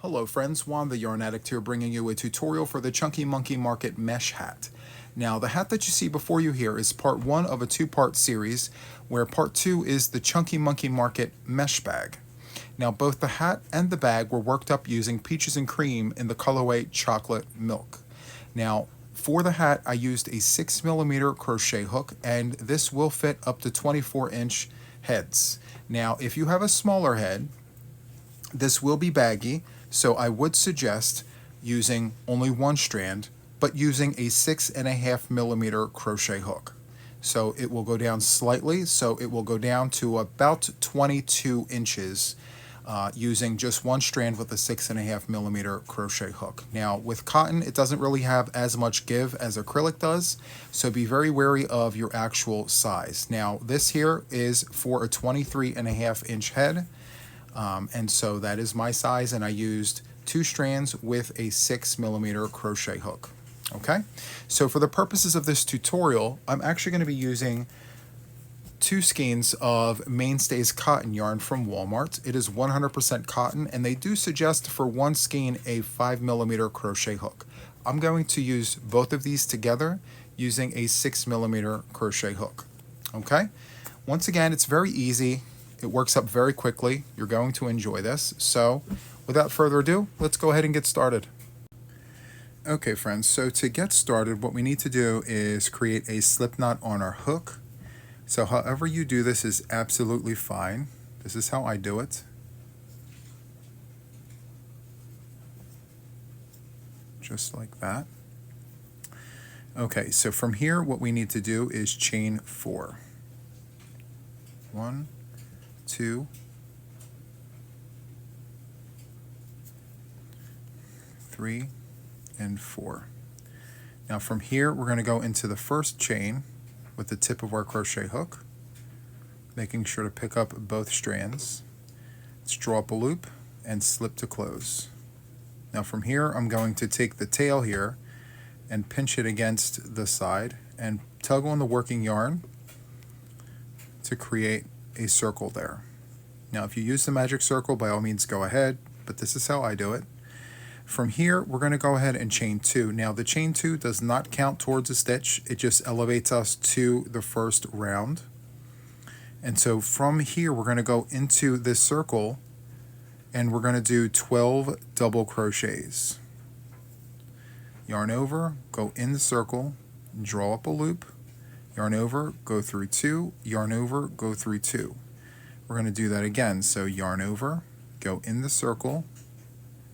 Hello friends, Juan the Yarn Addict here, bringing you a tutorial for the Chunky Monkey Market mesh hat. Now the hat that you see before you here is part 1 of a 2-part series, where part 2 is the Chunky Monkey Market mesh bag. Now both the hat and the bag were worked up using peaches and cream in the colorway chocolate milk. Now for the hat I used a 6mm crochet hook, and this will fit up to 24-inch heads. Now if you have a smaller head, this will be baggy, so I would suggest using only one strand, but using a 6.5mm crochet hook. So it will go down slightly, so it will go down to about 22 inches using just one strand with a 6.5mm crochet hook. Now with cotton, it doesn't really have as much give as acrylic does, so be very wary of your actual size. Now this here is for a 23.5-inch head. And so that is my size, and I used 2 strands with a 6mm crochet hook. Okay, so for the purposes of this tutorial, I'm actually going to be using 2 skeins of Mainstays cotton yarn from Walmart. It is 100% cotton, and they do suggest for one skein a 5mm crochet hook. I'm going to use both of these together using a 6mm crochet hook. Okay, once again, it's very easy. It works up very quickly. You're going to enjoy this. So without further ado, let's go ahead and get started. Okay friends, so to get started, what we need to do is create a slip knot on our hook. So however you do this is absolutely fine. This is how I do it. Just like that. Okay, so from here what we need to do is chain 4. 1, 2, 3, and 4. Now from here we're going to go into the first chain with the tip of our crochet hook, making sure to pick up both strands. Let's draw up a loop and slip to close. Now from here I'm going to take the tail here and pinch it against the side and tug on the working yarn to create a circle there. Now if you use the magic circle, by all means go ahead, but this is how I do it. From here we're going to go ahead and chain 2. Now the chain 2 does not count towards a stitch, it just elevates us to the first round. And so from here we're going to go into this circle and we're going to do 12 double crochets. Yarn over, go in the circle, draw up a loop, yarn over, go through 2, yarn over, go through 2. We're going to do that again. So yarn over, go in the circle,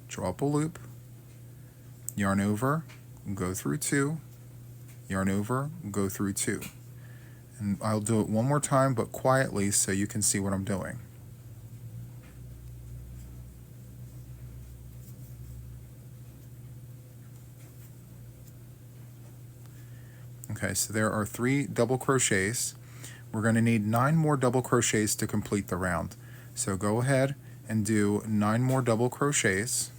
draw up a loop, yarn over, go through 2, yarn over, go through 2. And I'll do it one more time, but quietly so you can see what I'm doing. Okay, so there are 3 double crochets. We're going to need 9 more double crochets to complete the round. So go ahead and do 9 more double crochets,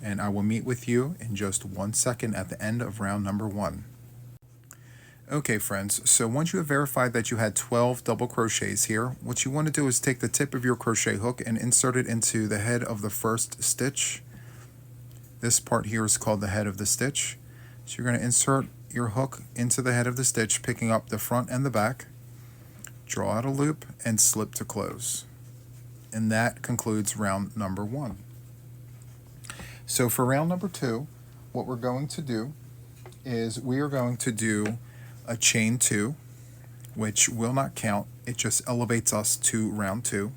and I will meet with you in just 1 second at the end of round number 1. Okay friends, so once you have verified that you had 12 double crochets here, what you want to do is take the tip of your crochet hook and insert it into the head of the first stitch. This part here is called the head of the stitch. So you're going to insert your hook into the head of the stitch, picking up the front and the back. Draw out a loop and slip to close. And that concludes round number 1. So for round number 2, what we're going to do is we are going to do a chain 2, which will not count. It just elevates us to round 2.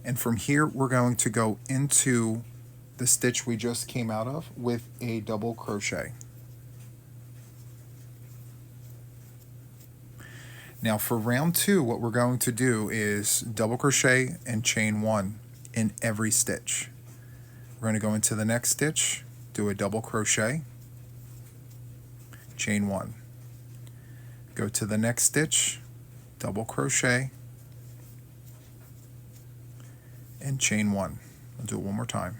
And from here we're going to go into the stitch we just came out of with a double crochet. Now for round 2, what we're going to do is double crochet and chain 1 in every stitch. We're going to go into the next stitch, do a double crochet, chain 1. Go to the next stitch, double crochet, and chain 1. I'll do it one more time.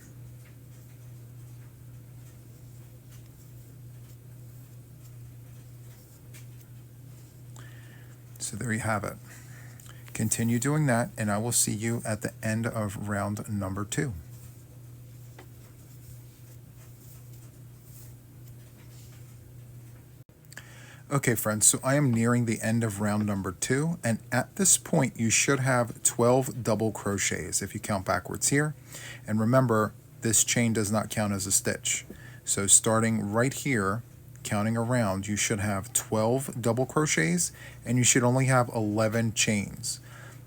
So there you have it. Continue doing that, and I will see you at the end of round number 2. Okay friends, so I am nearing the end of round number 2, and at this point you should have 12 double crochets if you count backwards here. And remember, this chain does not count as a stitch. So starting right here, counting around, you should have 12 double crochets and you should only have 11 chains.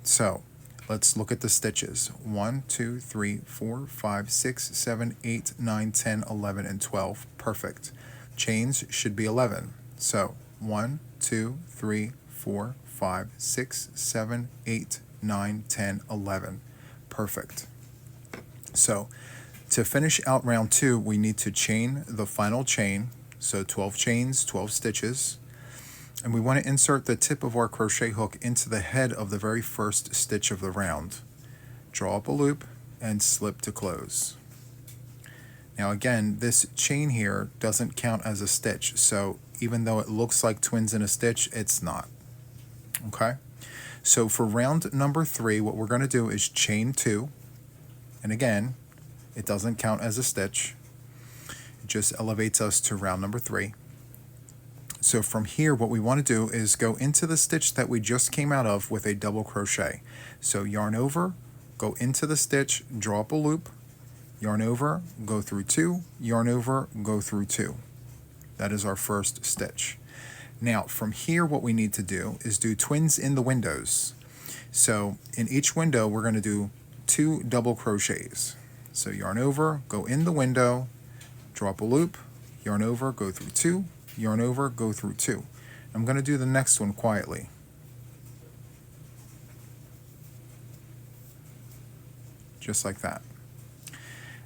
So let's look at the stitches. 1, 2, 3, 4, 5, 6, 7, 8, 9, 10, 11, and 12. Perfect. Chains should be 11. So 1, 2, 3, 4, 5, 6, 7, 8, 9, 10, 11. Perfect. So to finish out round 2, we need to chain the final chain. So 12 chains, 12 stitches. And we want to insert the tip of our crochet hook into the head of the very first stitch of the round. Draw up a loop and slip to close. Now again, this chain here doesn't count as a stitch, so even though it looks like twins in a stitch, it's not. Okay? So for round number 3, what we're going to do is chain 2, and again, it doesn't count as a stitch. It just elevates us to round number 3. So from here, what we want to do is go into the stitch that we just came out of with a double crochet. So yarn over, go into the stitch, draw up a loop, yarn over, go through 2, yarn over, go through 2. That is our first stitch. Now from here, what we need to do is do twins in the windows. So in each window, we're going to do 2 double crochets. So yarn over, go in the window, draw up a loop, yarn over, go through 2, yarn over, go through 2. I'm going to do the next one quietly. Just like that.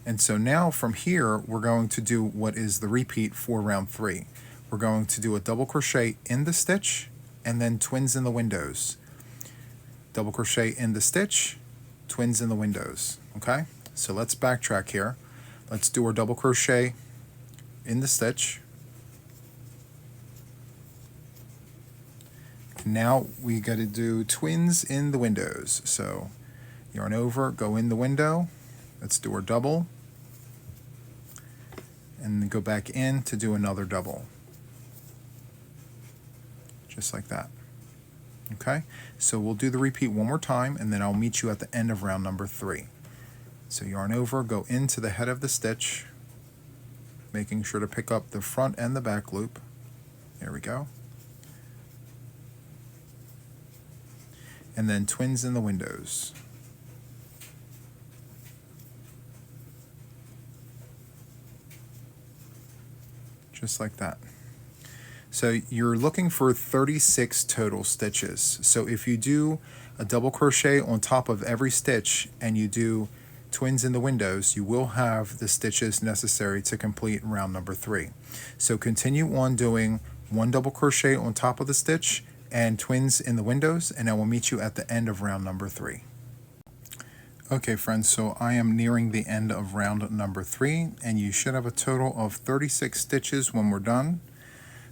And so now from here, we're going to do what is the repeat for round 3. We're going to do a double crochet in the stitch and then twins in the windows. Double crochet in the stitch, twins in the windows. Okay? So let's backtrack here. Let's do our double crochet in the stitch. Now we got to do twins in the windows. So yarn over, go in the window. Let's do our double. And then go back in to do another double. Just like that. Okay? So we'll do the repeat one more time, and then I'll meet you at the end of round number 3. So yarn over, go into the head of the stitch, making sure to pick up the front and the back loop. There we go. And then twins in the windows. Just like that. So you're looking for 36 total stitches. So if you do a double crochet on top of every stitch and you do twins in the windows, you will have the stitches necessary to complete round number 3. So continue on doing 1 double crochet on top of the stitch and twins in the windows, and I will meet you at the end of round number 3. Okay friends, so I am nearing the end of round number 3, and you should have a total of 36 stitches when we're done.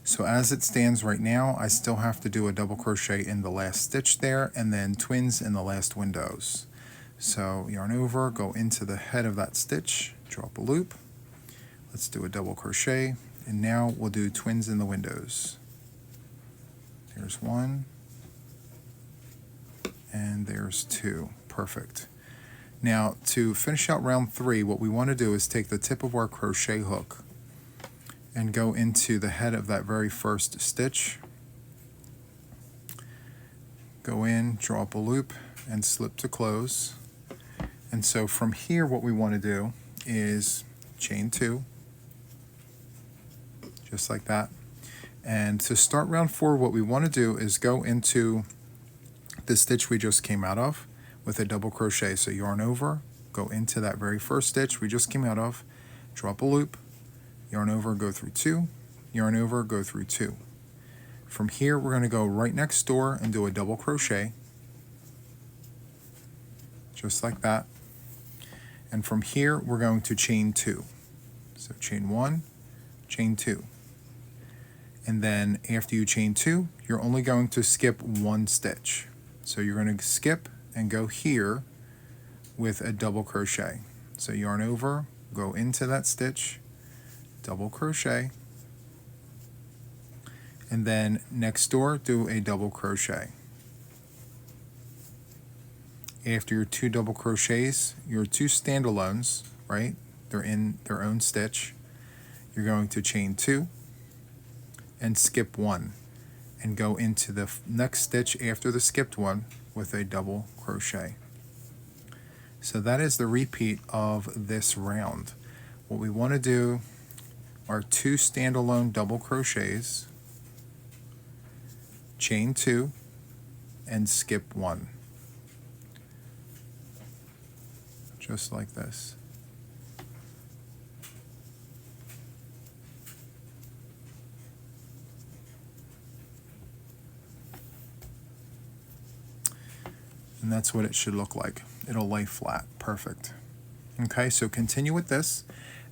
So as it stands right now, I still have to do a double crochet in the last stitch there, and then twins in the last windows. So yarn over, go into the head of that stitch, draw up a loop. Let's do a double crochet, and now we'll do twins in the windows. There's 1, and there's 2. Perfect. Now, to finish out round 3, what we want to do is take the tip of our crochet hook and go into the head of that very first stitch. Go in, draw up a loop, and slip to close. And so from here, what we want to do is chain 2, just like that. And to start round 4, what we want to do is go into the stitch we just came out of with a double crochet. So yarn over, go into that very first stitch we just came out of, drop a loop, yarn over, go through 2, yarn over, go through 2. From here, we're going to go right next door and do a double crochet, just like that. And from here, we're going to chain 2. So chain 1, chain 2. And then after you chain 2, you're only going to skip 1 stitch. So you're going to skip and go here with a double crochet. So yarn over, go into that stitch, double crochet, and then next door do a double crochet. After your 2 double crochets, your 2 standalones, right, they're in their own stitch, you're going to chain 2 and skip 1 and go into the next stitch after the skipped one with a double crochet. So that is the repeat of this round. What we want to do are 2 standalone double crochets, chain 2 and skip 1, just like this. And that's what it should look like. It'll lay flat. Perfect. Okay, so continue with this,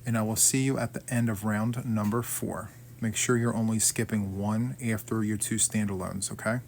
and I will see you at the end of round number 4. Make sure you're only skipping 1 after your 2 standalones, okay?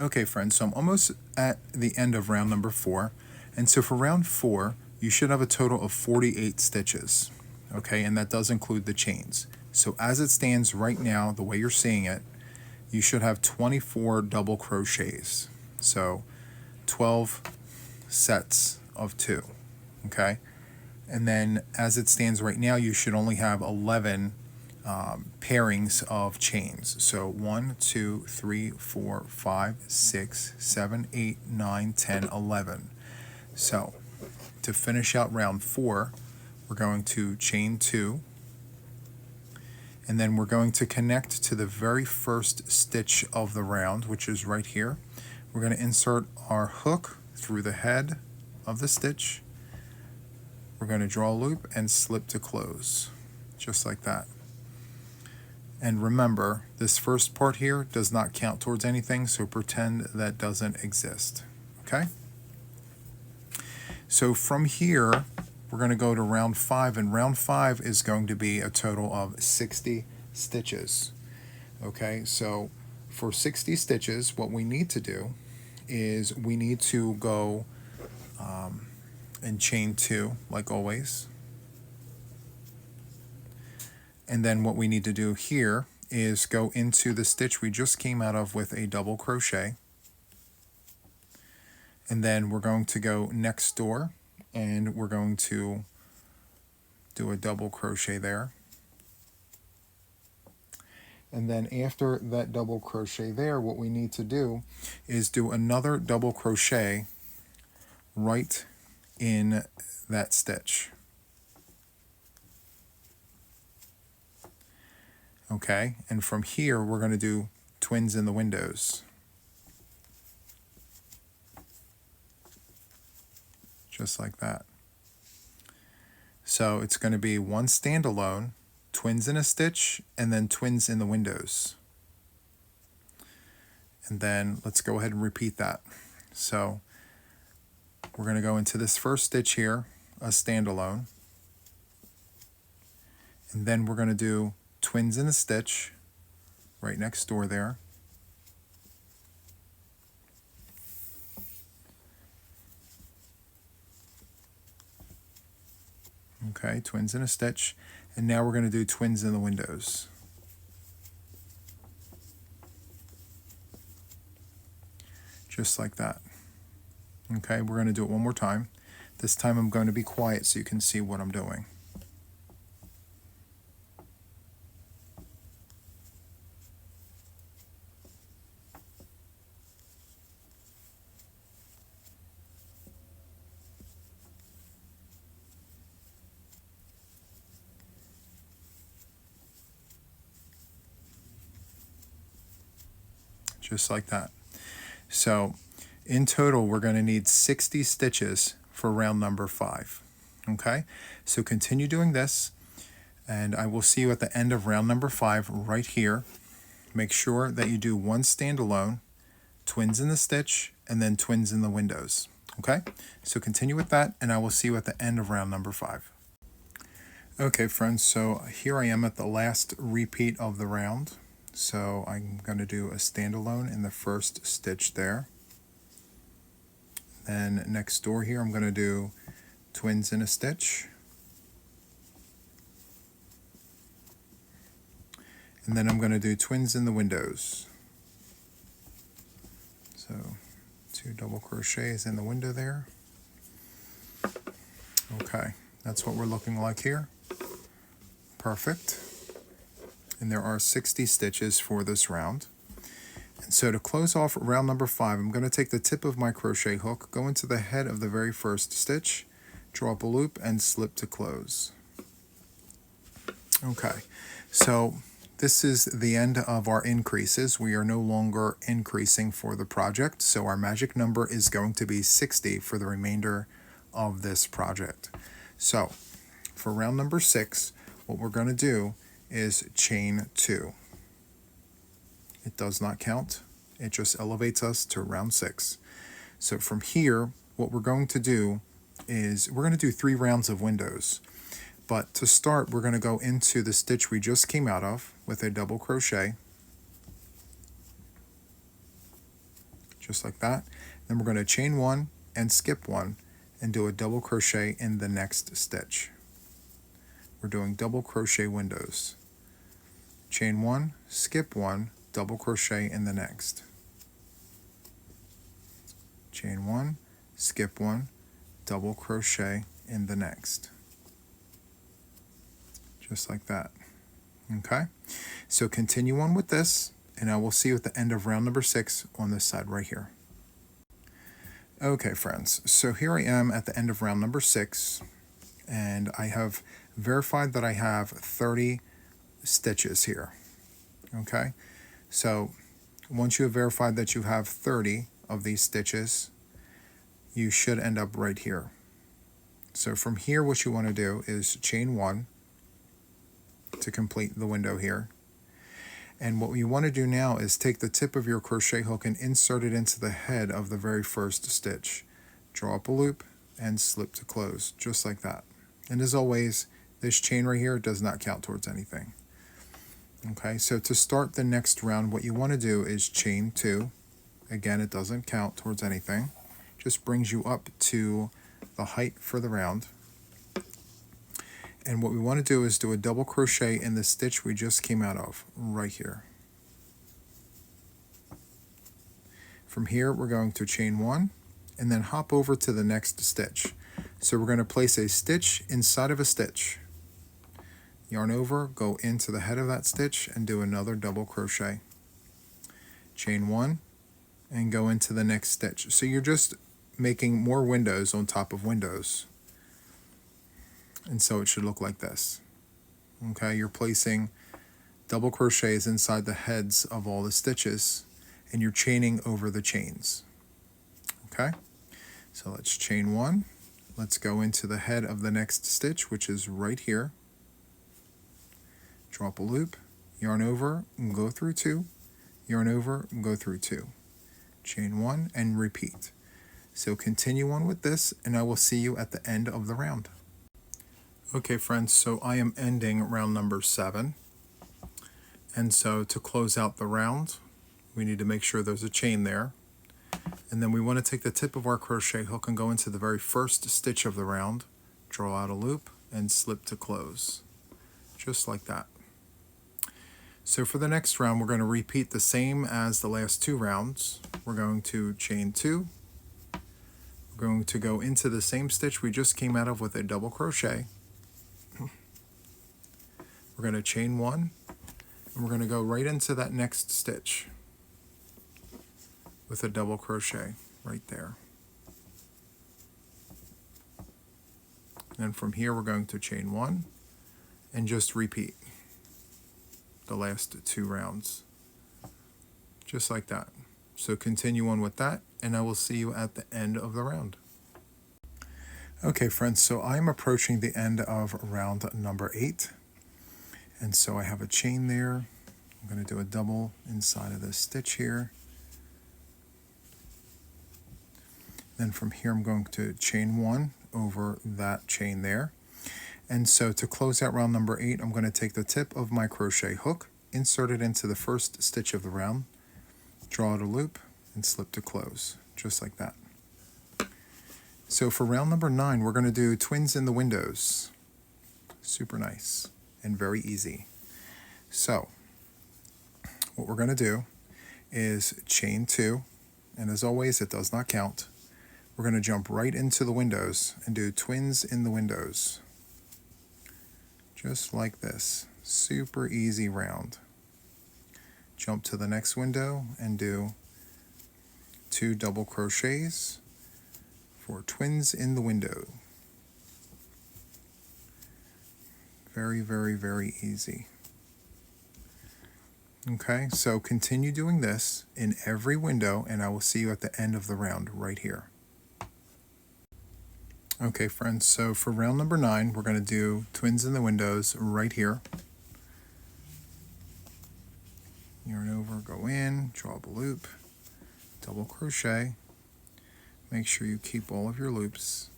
Okay friends, so I'm almost at the end of round number 4, and so for round 4 you should have a total of 48 stitches, okay, and that does include the chains. So as it stands right now, the way you're seeing it, you should have 24 double crochets, so 12 sets of 2, okay, and then as it stands right now you should only have 11 pairings of chains. So 1, 2, 3, 4, 5, 6, 7, 8, 9, 10, 11. So to finish out round 4, we're going to chain 2, and then we're going to connect to the very first stitch of the round, which is right here. We're going to insert our hook through the head of the stitch. We're going to draw a loop and slip to close, just like that. And remember, this first part here does not count towards anything, so pretend that doesn't exist, okay? So from here, we're going to go to round 5, and round 5 is going to be a total of 60 stitches, okay? So for 60 stitches, what we need to do is we need to go and chain 2, like always. And then what we need to do here is go into the stitch we just came out of with a double crochet. And then we're going to go next door and we're going to do a double crochet there. And then after that double crochet there, what we need to do is do another double crochet right in that stitch. Okay, and from here we're going to do twins in the windows, just like that. So it's going to be 1 standalone, twins in a stitch, and then twins in the windows. And then let's go ahead and repeat that. So we're going to go into this first stitch here, a standalone, and then we're going to do twins in a stitch right next door there. Okay, twins in a stitch, and now we're going to do twins in the windows. Just like that. Okay, we're going to do it one more time. This time I'm going to be quiet so you can see what I'm doing. Just like that. So in total we're going to need 60 stitches for round number 5. Okay, so continue doing this, and I will see you at the end of round number 5 right here. Make sure that you do 1 standalone, twins in the stitch, and then twins in the windows. Okay, so continue with that, and I will see you at the end of round number 5. Okay friends, so here I am at the last repeat of the round. So I'm going to do a standalone in the first stitch there. Then next door here I'm going to do twins in a stitch. And then I'm going to do twins in the windows. So 2 double crochets in the window there. Okay, that's what we're looking like here. Perfect. And there are 60 stitches for this round. And so to close off round number 5, I'm going to take the tip of my crochet hook, go into the head of the very first stitch, draw up a loop, and slip to close. Okay, so this is the end of our increases. We are no longer increasing for the project, so our magic number is going to be 60 for the remainder of this project. So for round number 6, what we're going to do is chain 2. It does not count. It just elevates us to round 6. So from here, what we're going to do is we're going to do 3 rounds of windows. But to start, we're going to go into the stitch we just came out of with a double crochet. Just like that. Then we're going to chain 1 and skip 1 and do a double crochet in the next stitch. We're doing double crochet windows. Chain 1, skip 1, double crochet in the next. Chain 1, skip 1, double crochet in the next. Just like that. Okay, so continue on with this, and I will see you at the end of round number 6 on this side right here. Okay friends, so here I am at the end of round number 6, and I have verified that I have 30 stitches here. Okay, so once you have verified that you have 30 of these stitches, you should end up right here. So from here, what you want to do is chain 1 to complete the window here. And what you want to do now is take the tip of your crochet hook and insert it into the head of the very first stitch. Draw up a loop and slip to close, just like that. And as always, this chain right here does not count towards anything. Okay, so to start the next round, what you want to do is chain 2. Again, it doesn't count towards anything. Just brings you up to the height for the round. And what we want to do is do a double crochet in the stitch we just came out of, right here. From here, we're going to chain 1 and then hop over to the next stitch. So we're going to place a stitch inside of a stitch. Yarn over, go into the head of that stitch and do another double crochet. Chain 1 and go into the next stitch. So you're just making more windows on top of windows. And so it should look like this. Okay, you're placing double crochets inside the heads of all the stitches, and you're chaining over the chains. Okay, so let's chain 1. Let's go into the head of the next stitch, which is right here. Drop a loop, yarn over, go through 2, yarn over, go through 2. Chain 1 and repeat. So continue on with this, and I will see you at the end of the round. Okay friends, so I am ending round number 7. And so to close out the round, we need to make sure there's a chain there. And then we want to take the tip of our crochet hook and go into the very first stitch of the round, draw out a loop, and slip to close. Just like that. So for the next round, we're going to repeat the same as the last 2 rounds. We're going to chain 2. We're going to go into the same stitch we just came out of with a double crochet. We're going to chain 1, and we're going to go right into that next stitch with a double crochet right there. And from here, we're going to chain 1 and just repeat the last 2 rounds, just like that. So continue on with that, and I will see you at the end of the round. Okay friends, so I'm approaching the end of round number 8. And so I have a chain there. I'm going to do a double inside of this stitch here. Then from here I'm going to chain 1 over that chain there. And so to close out round number 8, I'm going to take the tip of my crochet hook, insert it into the first stitch of the round, draw out a loop, and slip to close, just like that. So for round number 9, we're going to do twins in the windows. Super nice and very easy. So what we're going to do is chain 2, and as always, it does not count. We're going to jump right into the windows and do twins in the windows. Just like this. Super easy round. Jump to the next window and do 2 double crochets for twins in the window. Very, very, very easy. Okay, so continue doing this in every window, and I will see you at the end of the round right here. Okay, friends, so for round number 9, we're going to do twins in the windows right here. Yarn over, go in, draw up a loop, double crochet. Make sure you keep all of your loops.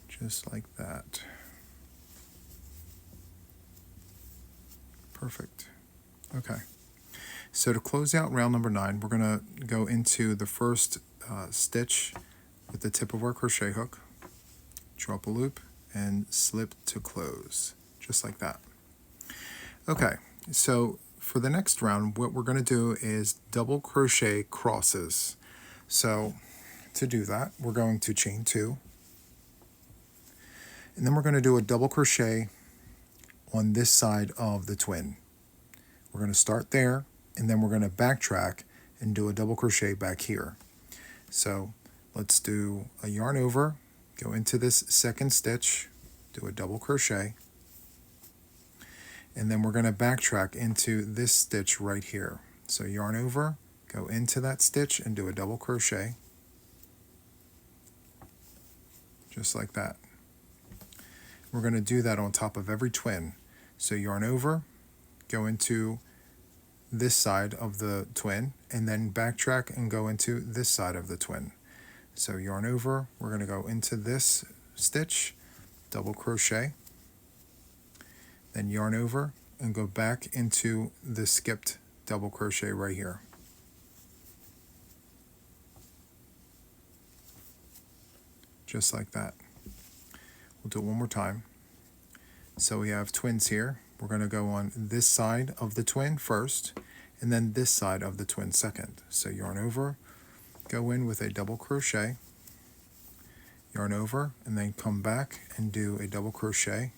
Just like that. Perfect. Okay. So to close out round number 9, we're going to go into the first stitch with the tip of our crochet hook, draw up a loop, and slip to close, just like that. Okay, so for the next round, what we're going to do is double crochet crosses. So to do that, we're going to chain 2, and then we're going to do a double crochet on this side of the twin. We're going to start there, and then we're going to backtrack and do a double crochet back here. So let's do a yarn over, go into this second stitch, do a double crochet, and then we're going to backtrack into this stitch right here. So yarn over, go into that stitch and do a double crochet, just like that. We're going to do that on top of every twin. So yarn over, go into this side of the twin, and then backtrack and go into this side of the twin. So yarn over, we're going to go into this stitch, double crochet, then yarn over and go back into the skipped double crochet right here. Just like that. We'll do it one more time. So we have twins here. We're going to go on this side of the twin first, and then this side of the twin second. So yarn over, go in with a double crochet, yarn over, and then come back and do a double crochet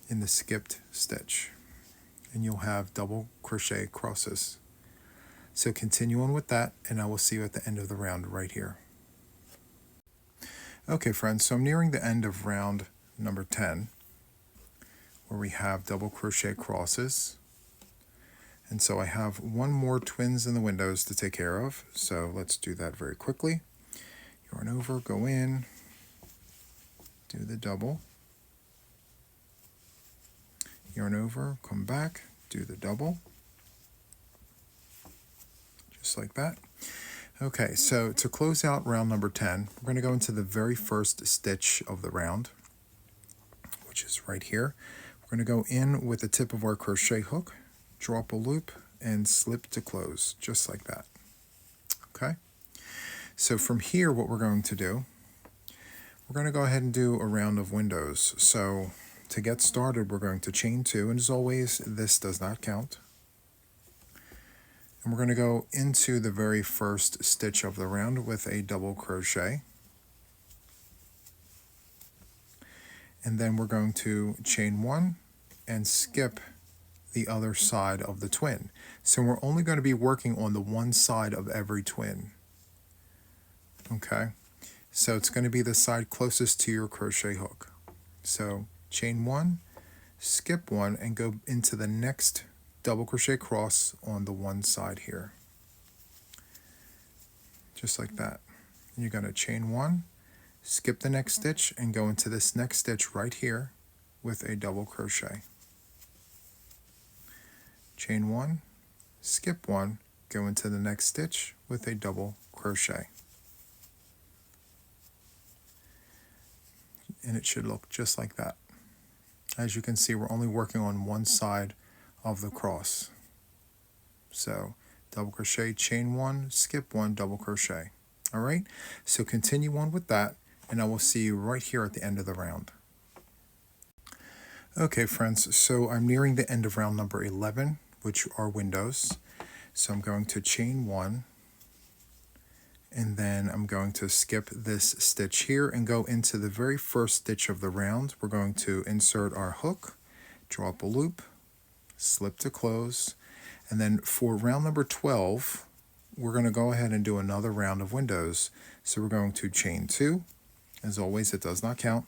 in the skipped stitch, and you'll have double crochet crosses. So continue on with that, and I will see you at the end of the round right here. Okay, friends, so I'm nearing the end of round number 10, where we have double crochet crosses. And so I have one more twins in the windows to take care of, so let's do that very quickly. Yarn over, go in, do the double, yarn over, come back, do the double, just like that. Okay, so to close out round number 10, we're going to go into the very first stitch of the round, which is right here. We're going to go in with the tip of our crochet hook, draw up a loop, and slip to close, just like that. Okay, so from here, what we're going to do, we're going to go ahead and do a round of windows. So to get started, we're going to chain 2, and as always, this does not count. And we're going to go into the very first stitch of the round with a double crochet. And then we're going to chain 1 and skip the other side of the twin. So we're only going to be working on the one side of every twin. Okay, so it's going to be the side closest to your crochet hook. So chain 1, skip 1, and go into the next double crochet cross on the one side here. Just like that. And you're going to chain 1, skip the next stitch, and go into this next stitch right here with a double crochet. Chain 1, skip 1, go into the next stitch with a double crochet. and it should look just like that. As you can see, we're only working on one side of the cross. So double crochet, chain 1, skip 1, double crochet. All right, so continue on with that, and I will see you right here at the end of the round. Okay friends, so I'm nearing the end of round number 11, which are windows. So I'm going to chain 1, and then I'm going to skip this stitch here and go into the very first stitch of the round. We're going to insert our hook, draw up a loop, slip to close, and then for round number 12, we're going to go ahead and do another round of windows. So we're going to chain 2, as always it does not count,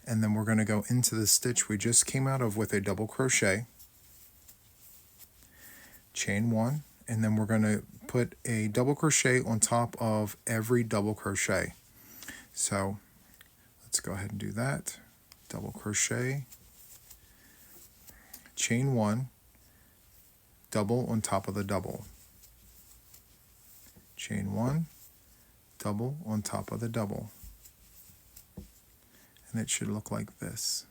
and then we're going to go into the stitch we just came out of with a double crochet, chain 1, and then we're going to put a double crochet on top of every double crochet. So let's go ahead and do that. Double crochet, chain 1, double on top of the double, chain 1, double on top of the double, and it should look like this.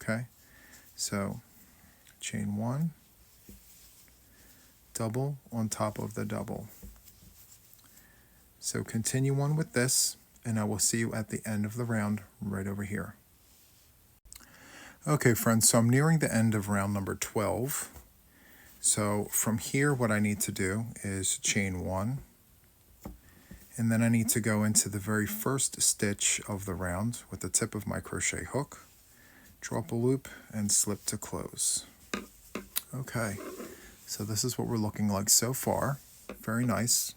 Okay, so chain 1, double on top of the double. So continue on with this, and I will see you at the end of the round right over here. Okay friends, so I'm nearing the end of round number 12. So from here what I need to do is chain 1, and then I need to go into the very first stitch of the round with the tip of my crochet hook, draw up a loop, and slip to close. Okay, so this is what we're looking like so far. Very nice.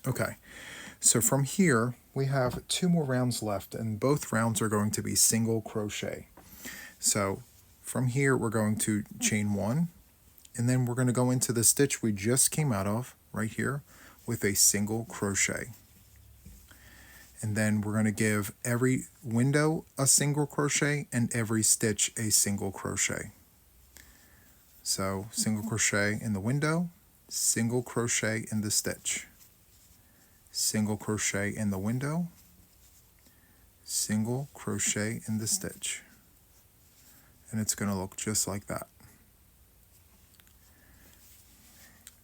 Okay, so from here we have 2 more rounds left, and both rounds are going to be single crochet. So from here we're going to chain 1, and then we're going to go into the stitch we just came out of right here with a single crochet. And then we're going to give every window a single crochet and every stitch a single crochet. So single crochet in the window, single crochet in the stitch, single crochet in the window, single crochet in the stitch. And it's going to look just like that.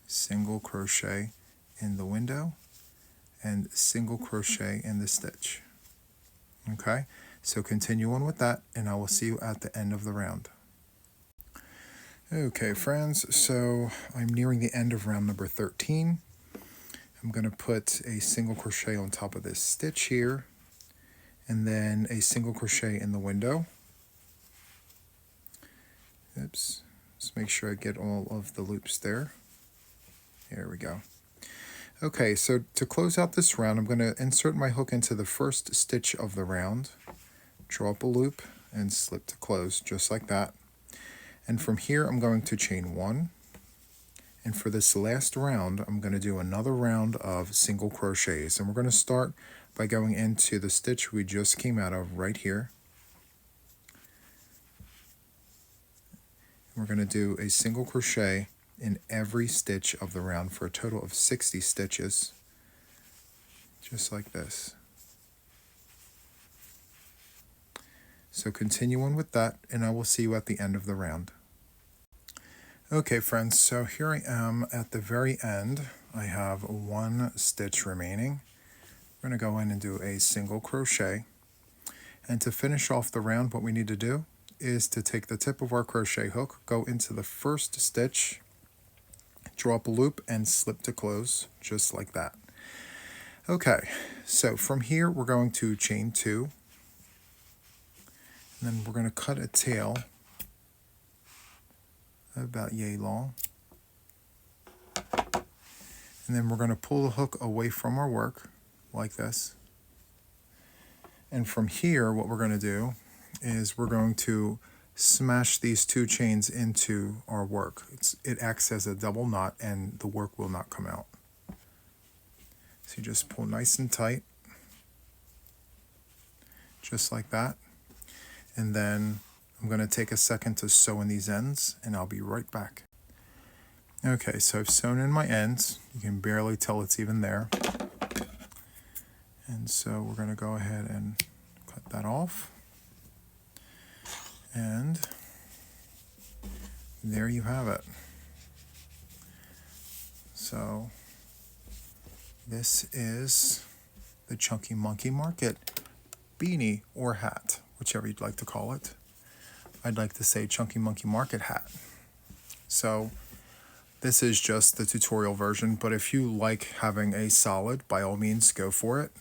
Single crochet in the window and single crochet in the stitch. Okay, so continue on with that, and I will see you at the end of the round. Okay friends, so I'm nearing the end of round number 13. I'm going to put a single crochet on top of this stitch here, and then a single crochet in the window. Oops, let's make sure I get all of the loops there. There we go. Okay, so to close out this round, I'm going to insert my hook into the first stitch of the round, draw up a loop, and slip to close, just like that. And from here, I'm going to chain 1. And for this last round, I'm going to do another round of single crochets. And we're going to start by going into the stitch we just came out of right here. We're going to do a single crochet in every stitch of the round for a total of 60 stitches, just like this. So continue on with that, and I will see you at the end of the round. Okay friends, so here I am at the very end. I have 1 stitch remaining. We're going to go in and do a single crochet, and to finish off the round, what we need to do is to take the tip of our crochet hook, go into the first stitch, draw up a loop, and slip to close, just like that. Okay, so from here we're going to chain 2, and then we're going to cut a tail about yay long, and then we're going to pull the hook away from our work like this. And from here what we're going to do is we're going to smash these 2 chains into our work. It acts as a double knot, and the work will not come out. So you just pull nice and tight, just like that. And then I'm going to take a second to sew in these ends, and I'll be right back. Okay, so I've sewn in my ends. You can barely tell it's even there. And so we're going to go ahead and cut that off. And there you have it. So this is the Chunky Monkey Market beanie or hat, whichever you'd like to call it. I'd like to say Chunky Monkey Market hat. So this is just the tutorial version, but if you like having a solid, by all means, go for it.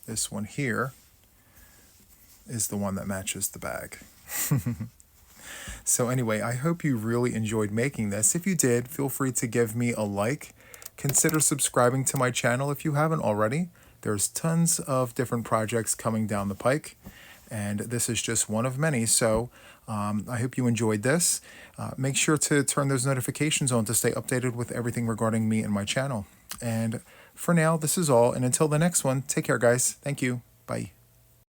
This one here is the one that matches the bag. So anyway, I hope you really enjoyed making this. If you did, feel free to give me a like. Consider subscribing to my channel if you haven't already. There's tons of different projects coming down the pike, and this is just one of many. So I hope you enjoyed this. Make sure to turn those notifications on to stay updated with everything regarding me and my channel. And for now, this is all. And until the next one, take care, guys. Thank you. Bye.